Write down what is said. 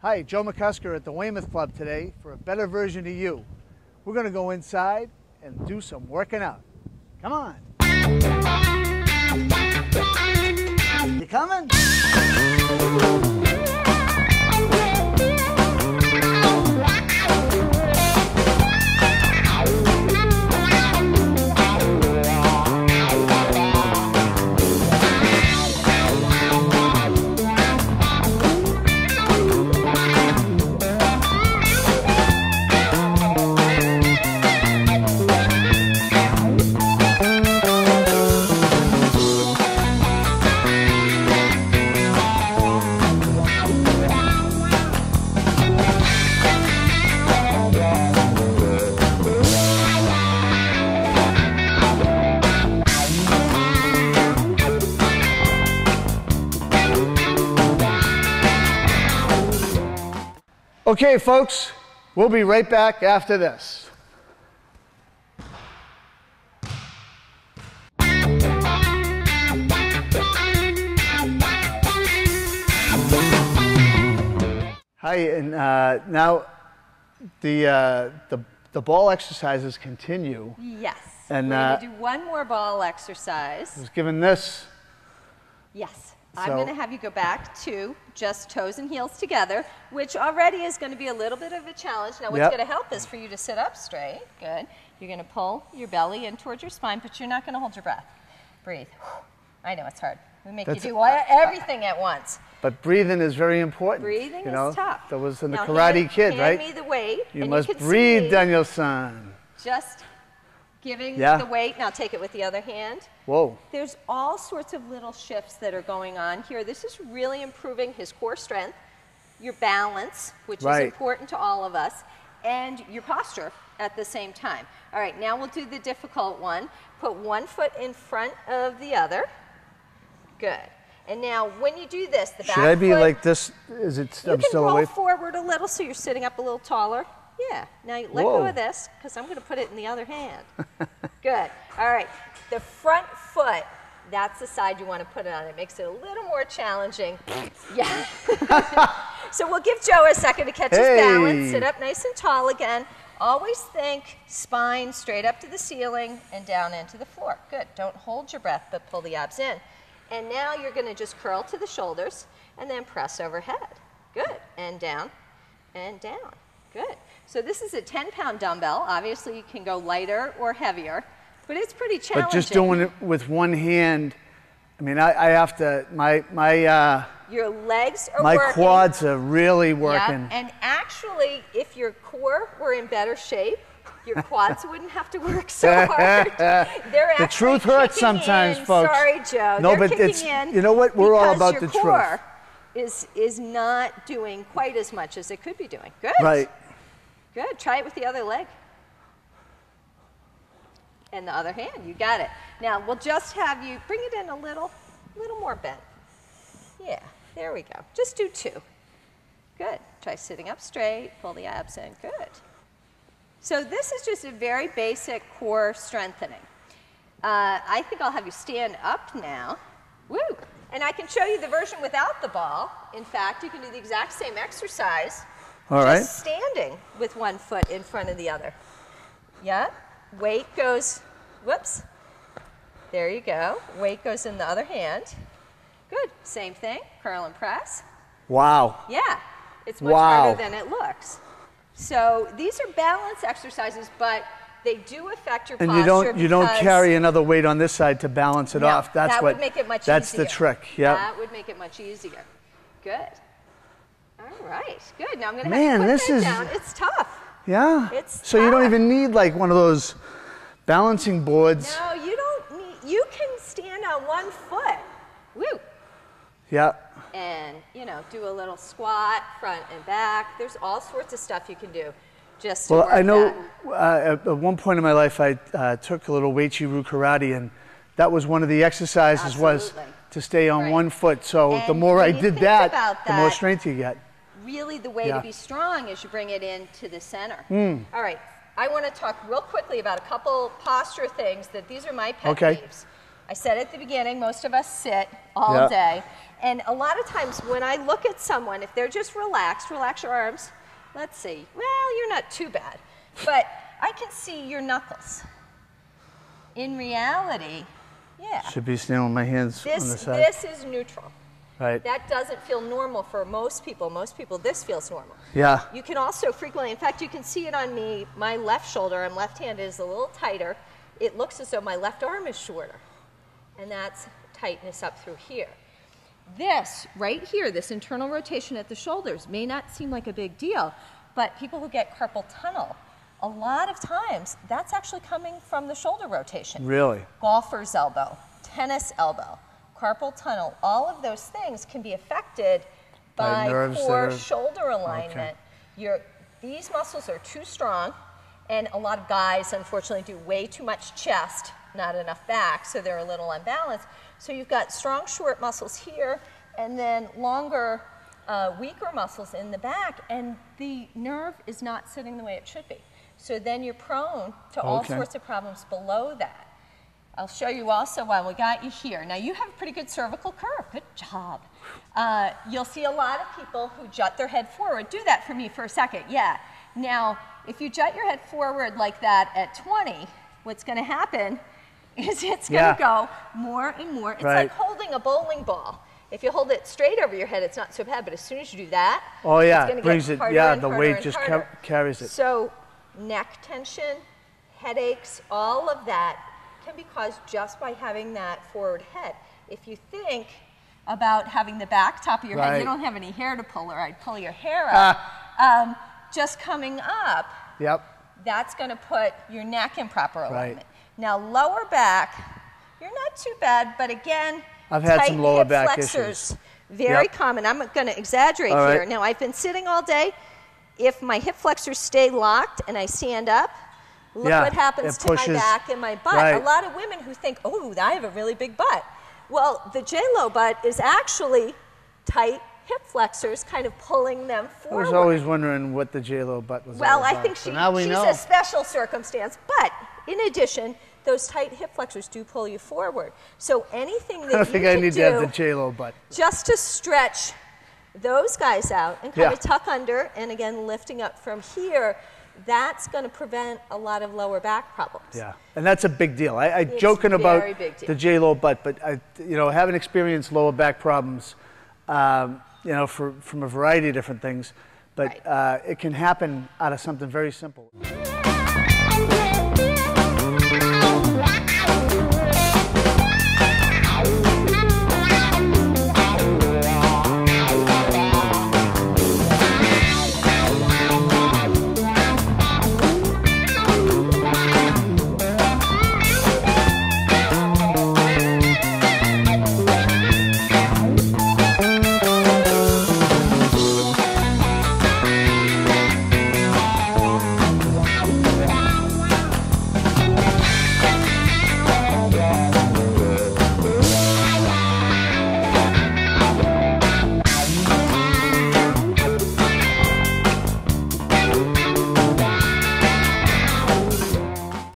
Hi, Joe McCusker at the Weymouth Club today for a better version of you. We're going to go inside and do some working out. Come on. You coming? Okay, folks, we'll be right back after this. Hi, and now the ball exercises continue. Yes. And we're going to do one more ball exercise. I was given this. Yes. I'm going to have you go back to just toes and heels together, which already is going to be a little bit of a challenge. Now, what's going to help is for you to sit up straight. Good. You're going to pull your belly in towards your spine, but you're not going to hold your breath. Breathe. I know it's hard. We make you do everything at once. But breathing is very important. Breathing is tough. That was in the Karate Kid, right? Hand me the weight. You must breathe, Daniel-san. Just giving the weight. Now take it with the other hand. Whoa. There's all sorts of little shifts that are going on here. This is really improving his core strength, your balance, which is important to all of us, and your posture at the same time. All right, now we'll do the difficult one. Put one foot in front of the other. Good. And now when you do this, the back foot... Should I be like this? Is it I'm still away? You can roll forward a little so you're sitting up a little taller. Yeah. Now you let go of this because I'm going to put it in the other hand. Good. All right. The front foot, that's the side you want to put it on. It makes it a little more challenging. Yeah. So we'll give Joe a second to catch his balance. Sit up nice and tall again. Always think spine straight up to the ceiling and down into the floor. Good. Don't hold your breath, but pull the abs in. And now you're going to just curl to the shoulders and then press overhead. Good. And down and down. Good. So this is a 10-pound dumbbell. Obviously, you can go lighter or heavier, but it's pretty challenging. But just doing it with one hand, I mean, I have to, your legs are working. My quads are really working. Yeah. And actually, if your core were in better shape, your quads wouldn't have to work so hard. The truth hurts sometimes, folks. Sorry, Joe. No, but it's, you know what? We're all about the truth. Your core is not doing quite as much as it could be doing. Good. Right. Good. Try it with the other leg. And the other hand. You got it. Now, we'll just have you bring it in a little more bent. Yeah. There we go. Just do two. Good. Try sitting up straight. Pull the abs in. Good. So this is just a very basic core strengthening. I think I'll have you stand up now. Woo! And I can show you the version without the ball. In fact, you can do the exact same exercise. Just standing with one foot in front of the other. Yeah. Weight goes, whoops. There you go. Weight goes in the other hand. Good. Same thing. Curl and press. Wow. Yeah. It's much harder than it looks. So these are balance exercises, but they do affect your posture. And you don't carry another weight on this side to balance it off. That would make it much easier. That's the trick. Yeah. That would make it much easier. Good. All right. Good. Now I'm going to have you put that down. It's tough. Yeah. It's so tough. You don't even need like one of those balancing boards. No, you don't need. You can stand on one foot. Woo. Yeah. And, you know, do a little squat, front and back. There's all sorts of stuff you can do just to work I know at one point in my life I took a little Weichi-Ryu karate, and that was one of the exercises was to stay on one foot. So the more I did that, the more strength you get. Really the way to be strong is you bring it into the center. All right. I want to talk real quickly about a couple posture things that these are my pet peeves. I said at the beginning, most of us sit all day. And a lot of times when I look at someone, if they're just relaxed, relax your arms. Let's see. Well, you're not too bad. But I can see your knuckles. In reality, should be standing with my hands on the side. This is neutral. Right. That doesn't feel normal for most people. Most people, this feels normal. Yeah. You can also frequently, in fact, you can see it on me. My left shoulder, I'm left-handed, is a little tighter. It looks as though my left arm is shorter. And that's tightness up through here. This, right here, this internal rotation at the shoulders may not seem like a big deal, but people who get carpal tunnel, a lot of times, that's actually coming from the shoulder rotation. Really? Golfer's elbow, tennis elbow, carpal tunnel, all of those things can be affected by poor shoulder alignment. These muscles are too strong, and a lot of guys, unfortunately, do way too much chest, not enough back, so they're a little unbalanced. So you've got strong, short muscles here, and then longer, weaker muscles in the back, and the nerve is not sitting the way it should be. So then you're prone to all sorts of problems below that. I'll show you also while we got you here. Now you have a pretty good cervical curve. Good job. You'll see a lot of people who jut their head forward. Do that for me for a second. Yeah. Now, if you jut your head forward like that at 20, what's going to happen is it's going to go more and more. It's like holding a bowling ball. If you hold it straight over your head, it's not so bad. But as soon as you do that, it's going to get harder and the harder weight and just harder. carries it. So neck tension, headaches, all of that can be caused just by having that forward head. If you think about having the back top of your head, you don't have any hair to pull, or I'd pull your hair up, just coming up, that's going to put your neck in proper alignment. Now lower back, you're not too bad, but again, I've had some lower back flexors, issues. Very common. I'm going to exaggerate here. Now I've been sitting all day. If my hip flexors stay locked and I stand up, look what happens to my back and my butt. A lot of women who think, oh, I have a really big butt. Well, the J-Lo butt is actually tight hip flexors kind of pulling them forward. I was always wondering what the J-Lo butt was all about. Well, I think she's a special circumstance. But in addition, those tight hip flexors do pull you forward. So anything that you can do, I think I need to have the J-Lo butt. Just to stretch those guys out and kind of tuck under, and again, lifting up from here, that's going to prevent a lot of lower back problems. Yeah, and that's a big deal. I'm joking about the J-Lo butt, but having experienced lower back problems, from a variety of different things, but it can happen out of something very simple.